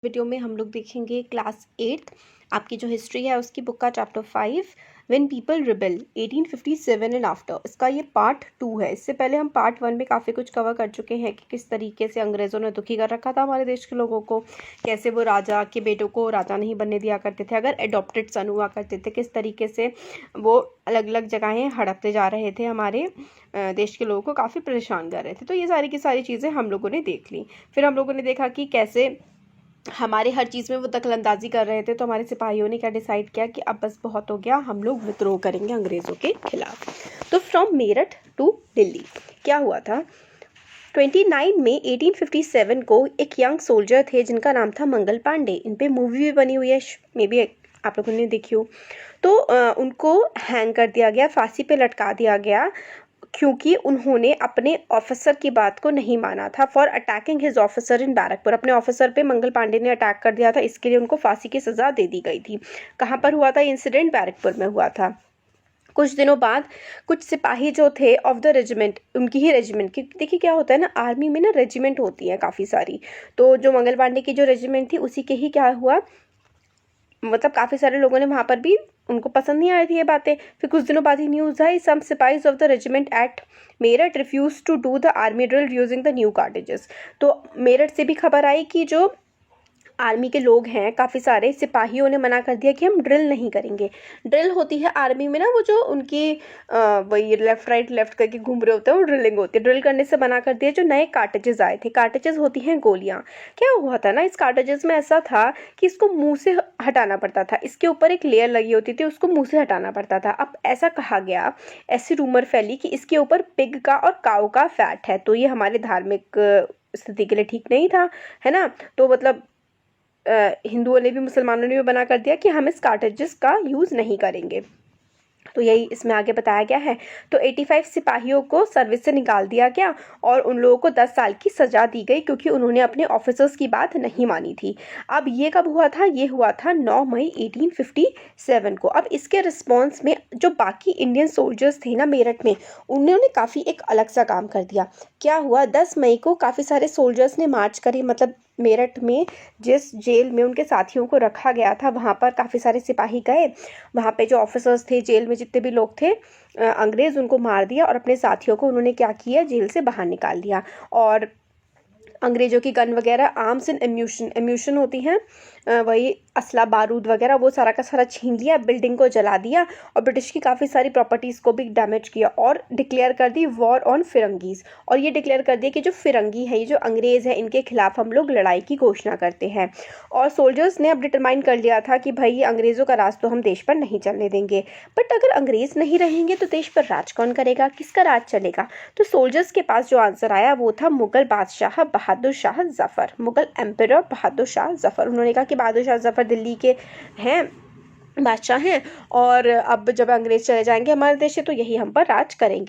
Video में हम लोग देखेंगे क्लास 8 आपकी जो हिस्ट्री है उसकी बुक का chapter 5 when people rebel 1857 and after. इसका ये पार्ट 2 है। इससे पहले हम पार्ट 1 में काफ़ी कुछ कवर कर चुके हैं कि किस तरीके से अंग्रेज़ों ने दुखी कर रखा था हमारे देश के लोगों को, कैसे वो राजा के बेटों को राजा नहीं बनने दिया करते थे, अगर एडॉप्टेड सन हुआ करते थे, किस तरीके से वो अलग अलग जगहें हड़पते जा रहे थे, हमारे देश के लोगों को काफ़ी परेशान कर रहे थे। तो ये सारी की सारी चीज़ें हम लोगों ने देख ली। फिर हम लोगों ने देखा कि कैसे हमारे हर चीज़ में वो दखलंदाजी कर रहे थे। तो हमारे सिपाहियों ने क्या डिसाइड किया कि अब बस बहुत हो गया, हम लोग विद्रोह करेंगे अंग्रेज़ों के खिलाफ। तो फ्रॉम मेरठ टू दिल्ली क्या हुआ था, 29 मई 1857 को एक यंग सोल्जर थे जिनका नाम था मंगल पांडे। इन पे मूवी भी बनी हुई है, मे बी आप लोगों ने देखी हो। तो उनको हैंग कर दिया गया, फांसी पे लटका दिया गया, क्योंकि उन्होंने अपने ऑफिसर की बात को नहीं माना था। For attacking his officer in Barrackpore, अपने ऑफिसर पे मंगल पांडे ने अटैक कर दिया था, इसके लिए उनको फांसी की सज़ा दे दी गई थी। कहाँ पर हुआ था इंसिडेंट? बैरकपुर में हुआ था। कुछ दिनों बाद कुछ सिपाही जो थे ऑफ द रेजिमेंट, उनकी ही रेजिमेंट की, देखिए क्या होता है ना, आर्मी में ना रेजिमेंट होती है काफ़ी सारी। तो जो मंगल पांडे की जो रेजिमेंट थी उसी के ही क्या हुआ, मतलब काफ़ी सारे लोगों ने वहाँ पर भी, उनको पसंद नहीं आई थी ये बातें। फिर कुछ दिनों बाद ही न्यूज़ आई, some sipahis of the regiment at Meerut refuse to do the army drill using the new cartridges. तो मेरठ से भी खबर आई कि जो आर्मी के लोग हैं, काफ़ी सारे सिपाहियों ने मना कर दिया कि हम ड्रिल नहीं करेंगे। ड्रिल होती है आर्मी में ना, वो जो उनकी वही लेफ़्ट राइट लेफ़्ट करके घूम रहे होते हैं, वो ड्रिलिंग होती है। ड्रिल करने से मना कर दिया। जो नए कार्टेजेस आए थे, कार्टेजेस होती हैं गोलियां। क्या हुआ था ना, इस कार्टेजेस में ऐसा था कि इसको मुंह से हटाना पड़ता था, इसके ऊपर एक लेयर लगी होती थी, उसको मुंह से हटाना पड़ता था। अब ऐसा कहा गया, ऐसी रूमर फैली कि इसके ऊपर पिग का और काऊ का फैट है। तो ये हमारे धार्मिक स्थिति के लिए ठीक नहीं था, है ना। तो मतलब हिंदुओं ने भी, मुसलमानों ने भी मना कर दिया कि हम इस कार्टेजेस का यूज़ नहीं करेंगे। तो यही इसमें आगे बताया गया है। तो 85 सिपाहियों को सर्विस से निकाल दिया गया और उन लोगों को 10 साल की सज़ा दी गई, क्योंकि उन्होंने अपने ऑफिसर्स की बात नहीं मानी थी। अब ये कब हुआ था? ये हुआ था 9 मई 1857 को। अब इसके रिस्पॉन्स में जो बाकी इंडियन सोल्जर्स थे ना मेरठ में, उन्होंने काफ़ी एक अलग सा काम कर दिया। क्या हुआ, 10 मई को काफ़ी सारे सोल्जर्स ने मार्च करी, मतलब मेरठ में जिस जेल में उनके साथियों को रखा गया था वहाँ पर काफ़ी सारे सिपाही गए। वहाँ पे जो ऑफिसर्स थे, जेल में जितने भी लोग थे, अंग्रेज़ उनको मार दिया और अपने साथियों को उन्होंने क्या किया, जेल से बाहर निकाल दिया। और अंग्रेज़ों की गन वगैरह, आर्म्स एंड एम्यूशन होती हैं, वही असला बारूद वगैरह, वो सारा का सारा छीन लिया, बिल्डिंग को जला दिया और ब्रिटिश की काफ़ी सारी प्रॉपर्टीज़ को भी डैमेज किया और डिक्लेयर कर दी वॉर ऑन फिरंगीज़। और ये डिक्लेयर कर दिया कि जो फिरंगी है, ये जो अंग्रेज़ है, इनके खिलाफ हम लोग लड़ाई की घोषणा करते हैं। और सोल्जर्स ने अब डिटरमाइन कर लिया था कि भाई ये अंग्रेज़ों का राज तो हम देश पर नहीं चलने देंगे। बट अगर अंग्रेज़ नहीं रहेंगे तो देश पर राज कौन करेगा, किसका राज चलेगा? तो सोल्जर्स के पास जो आंसर आया वो था मुगल बादशाह बहादुर शाह जफ़र, मुगल एम्परर बहादुर शाह जफ़र। उन्होंने कहा कि बहादुर शाह जफ़र दिल्ली के हैं, बादशाह हैं, और अब जब अंग्रेज़ चले जाएंगे हमारे देश से तो यही हम पर राज करेंगे।